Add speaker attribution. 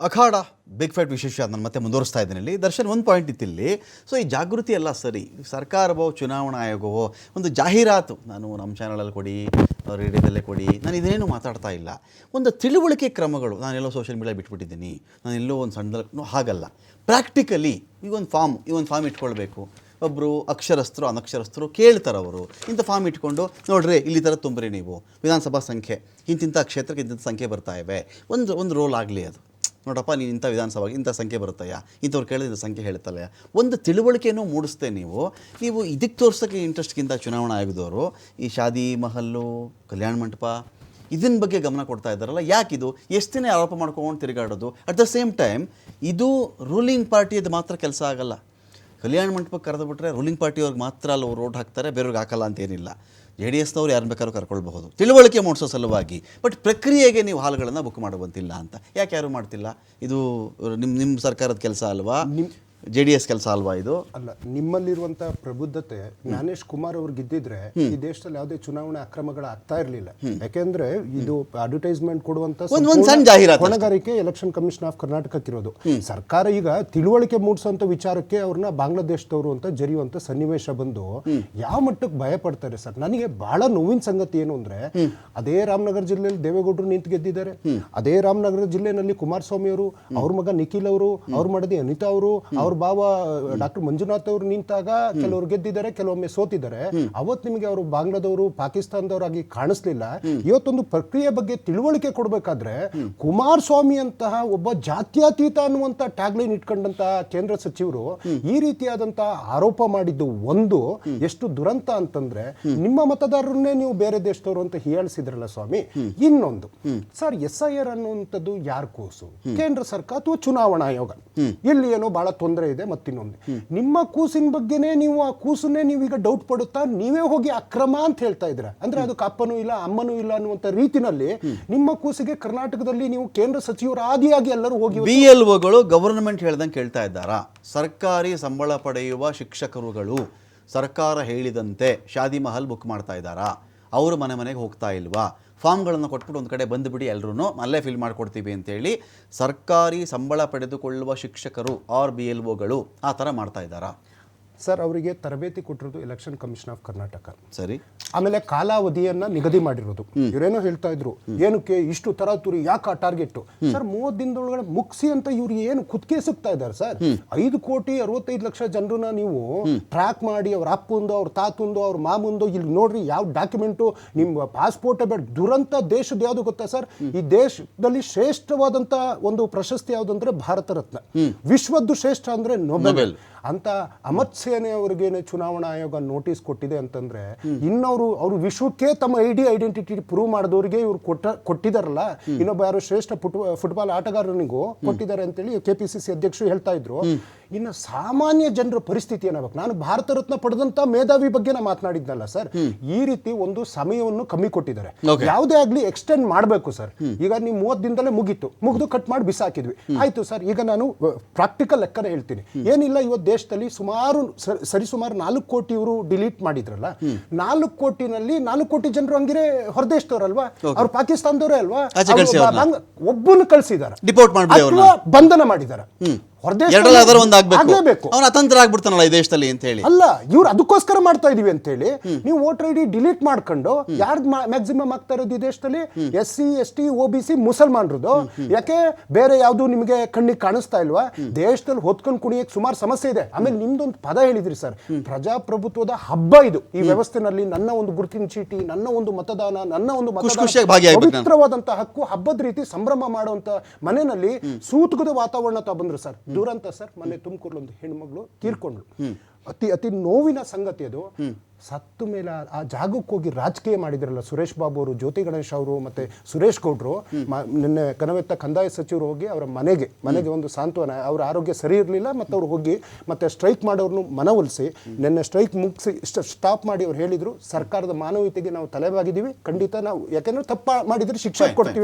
Speaker 1: ಅಖಾಡ big fight ವಿಶೇಷ ನಾನು ಮತ್ತೆ ಮುಂದುವರಿಸ್ತಾ ಇದ್ದೀನಿ ಇಲ್ಲಿ. ದರ್ಶನ್ ಒಂದು ಪಾಯಿಂಟ್ ಇತ್ತಿಲ್ಲಿ. ಸೊ ಈ ಜಾಗೃತಿ ಎಲ್ಲ ಸರಿ, ಸರ್ಕಾರವೋ ಚುನಾವಣಾ ಆಯೋಗವೋ ಒಂದು ಜಾಹೀರಾತು ನಾನು ನಮ್ಮ ಚಾನಲಲ್ಲಿ ಕೊಡಿ, ರೇಡಿಯೋದಲ್ಲೇ ಕೊಡಿ, ನಾನು ಇದೇನು ಮಾತಾಡ್ತಾ ಇಲ್ಲ. ಒಂದು ತಿಳುವಳಿಕೆ ಕ್ರಮಗಳು, ನಾನೆಲ್ಲೋ ಸೋಷಿಯಲ್ ಮೀಡಿಯಾ ಬಿಟ್ಬಿಟ್ಟಿದ್ದೀನಿ, ನಾನೆಲ್ಲೋ ಒಂದು ಸಣ್ಣದಲ್ಲಿ ಹಾಗಲ್ಲ. ಪ್ರಾಕ್ಟಿಕಲಿ ಈ ಒಂದು ಫಾರ್ಮ್ ಇಟ್ಕೊಳ್ಬೇಕು. ಒಬ್ಬರು ಅಕ್ಷರಸ್ಥರು ಅನಕ್ಷರಸ್ಥರು ಕೇಳ್ತಾರೆ, ಅವರು ಇಂಥ ಫಾರ್ಮ್ ಇಟ್ಕೊಂಡು ನೋಡ್ರಿ ಇಲ್ಲಿ ಥರ ತುಂಬ್ರಿ ನೀವು ವಿಧಾನಸಭಾ ಸಂಖ್ಯೆ ಇಂತಿಂಥ ಕ್ಷೇತ್ರಕ್ಕೆ ಇಂಥ ಸಂಖ್ಯೆ ಬರ್ತಾ ಇವೆ, ಒಂದು ರೋಲ್ ಆಗಲಿ. ಅದು ನೋಡಪ್ಪ ನೀನು ಇಂಥ ವಿಧಾನಸಭೆಗೆ ಇಂಥ ಸಂಖ್ಯೆ ಬರುತ್ತಯ್ಯ, ಇಂಥವ್ರು ಕೇಳಿದ ಇಂಥ ಸಂಖ್ಯೆ ಹೇಳ್ತಲ್ಲ, ಒಂದು ತಿಳುವಳಿಕೆಯನ್ನು ಮೂಡಿಸ್ತೆ ನೀವು ಇದಕ್ಕೆ ತೋರ್ಸೋಕ್ಕೆ ಇಂಟ್ರೆಸ್ಟ್ಗಿಂತ ಚುನಾವಣಾ ಆಯೋಗದವರು ಈ ಶಾದಿ ಮಹಲ್ಲು, ಕಲ್ಯಾಣ ಮಂಟಪ ಇದನ್ನ ಬಗ್ಗೆ ಗಮನ ಕೊಡ್ತಾ ಇದ್ದಾರಲ್ಲ. ಯಾಕಿದು ಎಷ್ಟು ದಿನ ಆರೋಪ ಮಾಡ್ಕೊಂಡು ತಿರುಗಾಡೋದು? ಅಟ್ ದ ಸೇಮ್ ಟೈಮ್ ಇದು ರೂಲಿಂಗ್ ಪಾರ್ಟಿಯದು ಮಾತ್ರ ಕೆಲಸ ಆಗಲ್ಲ. ಕಲ್ಯಾಣ ಮಂಟಪಕ್ಕೆ ಕರೆದು ಬಿಟ್ಟರೆ ರೂಲಿಂಗ್ ಪಾರ್ಟಿಯವ್ರಿಗೆ ಮಾತ್ರ ಅಲ್ಲಿ ರೋಡ್ ಹಾಕ್ತಾರೆ, ಬೇರೆಯವ್ರಿಗೆ ಹಾಕಲ್ಲ ಅಂತೇನಿಲ್ಲ. JDSನವ್ರು ಯಾರನ್ನ ಬೇಕಾದ್ರೂ ಕರ್ಕೊಳ್ಬಹುದು ತಿಳುವಳಿಕೆ ಮೂಡಿಸೋ ಸಲುವಾಗಿ. ಬಟ್ ಪ್ರಕ್ರಿಯೆಗೆ ನೀವು ಹಾಲ್ಗಳನ್ನು ಬುಕ್ ಮಾಡುವಂತಿಲ್ಲ ಅಂತ ಯಾಕೆ ಯಾರು ಮಾಡ್ತಿಲ್ಲ? ಇದು ನಿಮ್ಮ ಸರ್ಕಾರದ ಕೆಲಸ ಅಲ್ವಾ? JDS ಕೆಲಸ ಅಲ್ವಾ ಇದು?
Speaker 2: ಅಲ್ಲ, ನಿಮ್ಮಲ್ಲಿರುವಂತ ಪ್ರಬುದ್ಧತೆ ಜ್ಞಾನೇಶ್ ಕುಮಾರ್ ಅವ್ರಿಗೆ ಇದ್ದಿದ್ರೆ ಈ ದೇಶದಲ್ಲಿ ಯಾವುದೇ ಚುನಾವಣೆ ಅಕ್ರಮಗಳ ಆಗ್ತಾ ಇರಲಿಲ್ಲ. ಯಾಕೆಂದ್ರೆ ಇದು ಅಡ್ವರ್ಟೈಸ್ಮೆಂಟ್ ಕೊಡುವಂತ ಹೊಣೆಗಾರಿಕೆ ಎಲೆಕ್ಷನ್ ಕಮಿಷನ್ ಆಫ್ ಕರ್ನಾಟಕಕ್ಕಿರೋದು. ಸರ್ಕಾರ ಈಗ ತಿಳುವಳಿಕೆ ಮೂಡಿಸುವಂತ ವಿಚಾರಕ್ಕೆ ಅವ್ರನ್ನ ಬಾಂಗ್ಲಾದೇಶದವರು ಅಂತ ಜರಿಯುವಂತ ಸನ್ನಿವೇಶ ಬಂದು ಯಾವ ಮಟ್ಟಕ್ಕೆ ಭಯ ಪಡ್ತಾರೆ ಸರ್. ನನಗೆ ಬಹಳ ನೋವಿನ ಸಂಗತಿ ಏನು ಅಂದ್ರೆ, ಅದೇ ರಾಮನಗರ ಜಿಲ್ಲೆಯಲ್ಲಿ ದೇವೇಗೌಡರು ನಿಂತು ಗೆದ್ದಿದ್ದಾರೆ, ಅದೇ ರಾಮನಗರ ಜಿಲ್ಲೆನಲ್ಲಿ ಕುಮಾರಸ್ವಾಮಿ ಅವರು, ಅವ್ರ ಮಗ ನಿಖಿಲ್ ಅವರು, ಅವ್ರ ಮಡದಿ ಅನಿತಾ ಅವರು, ಅವ್ರ ಬಾವ ಡಾಕ್ಟರ್ ಮಂಜುನಾಥ್ ಅವರು ನಿಂತಾಗ ಕೆಲವರು ಗೆದ್ದಿದ್ದಾರೆ, ಕೆಲವೊಮ್ಮೆ ಸೋತಿದ್ದಾರೆ. ಅವತ್ತು ನಿಮಗೆ ಅವರು ಬಾಂಗ್ಲಾದವರು ಪಾಕಿಸ್ತಾನದವರಾಗಿ ಕಾಣಿಸ್ಲಿಲ್ಲ. ಇವತ್ತೊಂದು ಪ್ರಕ್ರಿಯೆ ಬಗ್ಗೆ ತಿಳುವಳಿಕೆ ಕೊಡಬೇಕಾದ್ರೆ ಕುಮಾರಸ್ವಾಮಿ ಅಂತಹ ಒಬ್ಬ ಜಾತ್ಯತೀತ ಅನ್ನುವಂತ ಟ್ಯಾಗ್ಲೈನ್ ಇಟ್ಕೊಂಡಂತ ಕೇಂದ್ರ ಸಚಿವರು ಈ ರೀತಿಯಾದಂತಹ ಆರೋಪ ಮಾಡಿದ್ದು ಒಂದು ಎಷ್ಟು ದುರಂತ ಅಂತಂದ್ರೆ, ನಿಮ್ಮ ಮತದಾರರನ್ನೇ ನೀವು ಬೇರೆ ದೇಶದವರು ಅಂತ ಹೀಯಾಳಿಸಿದ್ರಲ್ಲ ಸ್ವಾಮಿ. ಇನ್ನೊಂದು ಸರ್, SIR ಅನ್ನುವಂಥದ್ದು ಯಾರ ಕೂಸು? ಕೇಂದ್ರ ಸರ್ಕಾರ ಅಥವಾ ಚುನಾವಣಾ ಆಯೋಗ? ಇಲ್ಲಿ ಏನೋ ಬಹಳ ತೊಂದರೆ ಇದೆ. ಮತ್ತಿನ್ನೊಂದು, ನಿಮ್ಮ ಕೂಸಿನ ಬಗ್ಗೆನೇ ನೀವು ಆ ಕೂಸನ್ನೇ ನೀವೀಗ ಡೌಟ್ ಪಡುತ್ತಾ ನೀವೇ ಹೋಗಿ ಅಕ್ರಮ ಅಂತ ಹೇಳ್ತಾ ಇದ್ರ. ಅಂದ್ರೆ ಅದಕ್ಕೆ ಅಪ್ಪನೂ ಇಲ್ಲ ಅಮ್ಮನೂ ಇಲ್ಲ ಅನ್ನುವಂತ ರೀತಿನಲ್ಲಿ ನಿಮ್ಮ ಕೂಸಿಗೆ ಕರ್ನಾಟಕದಲ್ಲಿ ನೀವು ಕೇಂದ್ರ ಸಚಿವರು ಆದಿಯಾಗಿ ಎಲ್ಲರೂ ಹೋಗಿ
Speaker 1: BLOಗಳು ಗವರ್ನಮೆಂಟ್ ಹೇಳ್ದಂಗೆ ಕೇಳ್ತಾ ಇದ್ದಾರಾ? ಸರ್ಕಾರಿ ಸಂಬಳ ಪಡೆಯುವ ಶಿಕ್ಷಕರುಗಳು ಸರ್ಕಾರ ಹೇಳಿದಂತೆ ಶಾದಿ ಮಹಲ್ ಬುಕ್ ಮಾಡ್ತಾ ಇದ್ದಾರಾ? ಅವರು ಮನೆಗೆ ಹೋಗ್ತಾ ಇಲ್ವಾ? ಫಾರ್ಮ್ಗಳನ್ನು ಕೊಟ್ಬಿಟ್ಟು ಒಂದು ಕಡೆ ಬಂದುಬಿಡಿ ಎಲ್ಲರೂ ಅಲ್ಲೇ ಫಿಲ್ ಮಾಡಿಕೊಡ್ತೀವಿ ಅಂತೇಳಿ ಸರ್ಕಾರಿ ಸಂಬಳ ಪಡೆದುಕೊಳ್ಳುವ ಶಿಕ್ಷಕರು BLOಗಳು ಆ ಥರ ಮಾಡ್ತಾ ಇದ್ದಾರಾ?
Speaker 2: ಸರ್, ಅವರಿಗೆ ತರಬೇತಿ ಕೊಟ್ಟಿರೋದು ಎಲೆಕ್ಷನ್ ಕಮಿಷನ್ ಆಫ್ ಕರ್ನಾಟಕ.
Speaker 1: ಸರಿ.
Speaker 2: ಆಮೇಲೆ ಕಾಲಾವಧಿಯನ್ನ ನಿಗದಿ ಮಾಡಿರೋದು. ಇವರೇನೋ ಹೇಳ್ತಾ ಇದ್ರು, ಏನಕ್ಕೆ ಇಷ್ಟು ತರಾತುರಿ, ಯಾಕೆ ಟಾರ್ಗೆಟ್? ಸರ್, 30 ದಿನದೊಳಗಡೆ ಮುಗಿಸಿ ಅಂತ ಇವ್ರು ಏನು ಕುತ್ತಿಗೆ ಸಿಗ್ತಾ ಇದ್ದಾರೆ ಸರ್. 5,65,00,000 ಜನರನ್ನ ನೀವು ಟ್ರ್ಯಾಕ್ ಮಾಡಿ ಅವ್ರ ಅಪ್ಪಂದು, ಅವ್ರ ತಾತಂದು, ಅವ್ರ ಮಾಮಂದು, ಇಲ್ಲಿ ನೋಡ್ರಿ ಯಾವ ಡಾಕ್ಯುಮೆಂಟು, ನಿಮ್ಮ ಪಾಸ್ಪೋರ್ಟ್ ಬೇಡ. ದುರಂತ ದೇಶದ ಯಾವುದು ಗೊತ್ತಾ ಸರ್? ಈ ದೇಶದಲ್ಲಿ ಶ್ರೇಷ್ಠವಾದಂತ ಒಂದು ಪ್ರಶಸ್ತಿ ಯಾವುದಂದ್ರೆ ಭಾರತ ರತ್ನ, ವಿಶ್ವದ್ದು ಶ್ರೇಷ್ಠ ಅಂದ್ರೆ ನೊಬೆಲ್ ಅಂತ. ಅಮರ್ ಸೇನೆ ಅವರಿಗೇನೆ ಚುನಾವಣಾ ಆಯೋಗ ನೋಟಿಸ್ ಕೊಟ್ಟಿದೆ ಅಂತಂದ್ರೆ, ಅವರು ವಿಶ್ವಕ್ಕೆ ತಮ್ಮ ಐಡೆಂಟಿಟಿ ಪ್ರೂವ್ ಮಾಡಿದವರಿಗೆ ಇವ್ರು ಕೊಟ್ಟಿದಾರಲ್ಲ. ಇನ್ನೊಬ್ಬ ಯಾರು ಶ್ರೇಷ್ಠ ಫುಟ್ಬಾಲ್ ಆಟಗಾರನಿಗೂ ಕೊಟ್ಟಿದ್ದಾರೆ ಅಂತೇಳಿ KPCC ಅಧ್ಯಕ್ಷರು ಹೇಳ್ತಾ ಇದ್ರು. ಇನ್ನು ಸಾಮಾನ್ಯ ಜನರ ಪರಿಸ್ಥಿತಿ ಏನಾಗಬೇಕು? ನಾನು ಭಾರತ ರತ್ನ ಪಡೆದಂತ ಮೇಧಾವಿ ಬಗ್ಗೆ ನಾ ಮಾತನಾಡಿದ್ನಲ್ಲ ಸರ್. ಈ ರೀತಿ ಒಂದು ಸಮಯವನ್ನು ಕಮ್ಮಿ ಕೊಟ್ಟಿದ್ದಾರೆ. ಯಾವುದೇ ಆಗ್ಲಿ ಎಕ್ಸ್ಟೆಂಡ್ ಮಾಡಬೇಕು ಸರ್. ಈಗ ನೀವು 30 ದಿನದಲ್ಲೇ ಮುಗಿದು ಕಟ್ ಮಾಡಿ ಬಿಸಾಕಿದ್ವಿ, ಆಯ್ತು ಸರ್. ಈಗ ನಾನು ಪ್ರಾಕ್ಟಿಕಲ್ ಲೆಕ್ಕನೇ ಹೇಳ್ತೀನಿ. ಏನಿಲ್ಲ, ಇವತ್ತು ದೇಶದಲ್ಲಿ ಸರಿಸುಮಾರು 4 ಕೋಟಿ ಇವರು ಡಿಲೀಟ್ ಮಾಡಿದ್ರಲ್ಲ. 4 ಕೋಟಿನಲ್ಲಿ 4 ಕೋಟಿ ಜನರು ಹಂಗಿರೆ ಹೊರದೇಶದವ್ರಲ್ವಾ? ಅವ್ರು ಪಾಕಿಸ್ತಾನದವರೇ ಅಲ್ವಾ? ಒಬ್ಬನು ಕಳಿಸಿದಾರ, ಬಂಧನ ಮಾಡಿದಾರ. ಅಲ್ಲ, ಇವ್ರು ಅದಕ್ಕೋಸ್ಕರ ಮಾಡ್ತಾ ಇದೀವಿ ಅಂತ ಹೇಳಿ ನೀವು ವೋಟರ್ ID ಡಿಲೀಟ್ ಮಾಡ್ಕೊಂಡು ಯಾರ್ದು ಮ್ಯಾಕ್ಸಿಮಮ್ ಆಗ್ತಾ ಇರೋದು ಈ ದೇಶದಲ್ಲಿ? SC ST OBC ಮುಸಲ್ಮಾನರದು. ಯಾಕೆ ಬೇರೆ ಯಾವ್ದು ನಿಮಗೆ ಕಣ್ಣಿಗೆ ಕಾಣಿಸ್ತಾ ಇಲ್ವಾ? ದೇಶದಲ್ಲಿ ಹೊತ್ಕೊಂಡು ಕುಣಿಯಕ್ಕೆ ಸುಮಾರು ಸಮಸ್ಯೆ ಇದೆ. ಆಮೇಲೆ ನಿಮ್ದೊಂದು ಪದ ಹೇಳಿದ್ರಿ ಸರ್, ಪ್ರಜಾಪ್ರಭುತ್ವದ ಹಬ್ಬ ಇದು. ಈ ವ್ಯವಸ್ಥೆನಲ್ಲಿ ನನ್ನ ಒಂದು ಗುರುತಿನ ಚೀಟಿ, ನನ್ನ ಒಂದು ಮತದಾನ, ನನ್ನ ಒಂದು ಪವಿತ್ರವಾದಂತಹ ಹಕ್ಕು ಹಬ್ಬದ ರೀತಿ ಸಂಭ್ರಮ ಮಾಡುವಂತ ಮನೆಯಲ್ಲಿ ಸೂತಕದ ವಾತಾವರಣ ಬಂದ್ರು ಸರ್. ದುರಂತ ಸರ್. ಮೊನ್ನೆ ತುಮಕೂರಲ್ಲಿ ಒಂದು ಹೆಣ್ಮಗಳು ತೀರ್ಕೊಂಡ್ಳು. ಅತಿ ನೋವಿನ ಸಂಗತಿ ಅದು. ಸತ್ತು ಮೇಲೆ ಆ ಜಾಗಕ್ಕೆ ಹೋಗಿ ರಾಜಕೀಯ ಮಾಡಿದ್ರಲ್ಲ ಸುರೇಶ್ ಬಾಬು ಅವರು, ಜ್ಯೋತಿ ಗಣೇಶ್ ಅವರು, ಮತ್ತೆ ಸುರೇಶ್ ಗೌಡ್ರು. ನಿನ್ನೆ ಕನವೆತ್ತ ಕಂದಾಯ ಸಚಿವರು ಹೋಗಿ ಅವರ ಮನೆಗೆ ಒಂದು ಸಾಂತ್ವನ, ಅವ್ರ ಆರೋಗ್ಯ ಸರಿ ಇರಲಿಲ್ಲ, ಮತ್ತು ಅವ್ರು ಹೋಗಿ ಮತ್ತೆ ಸ್ಟ್ರೈಕ್ ಮಾಡೋರ್ನು ಮನವೊಲಿಸಿ ನಿನ್ನೆ ಸ್ಟ್ರೈಕ್ ಮುಗಿಸಿ ಸ್ಟಾಪ್ ಮಾಡಿ ಅವ್ರು ಹೇಳಿದ್ರು, ಸರ್ಕಾರದ ಮಾನವೀಯತೆಗೆ ನಾವು ತಲೆಬಾಗಿದ್ದೀವಿ, ಖಂಡಿತ ನಾವು ಯಾಕೆಂದ್ರೆ ತಪ್ಪು ಮಾಡಿದ್ರೆ ಶಿಕ್ಷೆ ಕೊಡ್ತೀವಿ.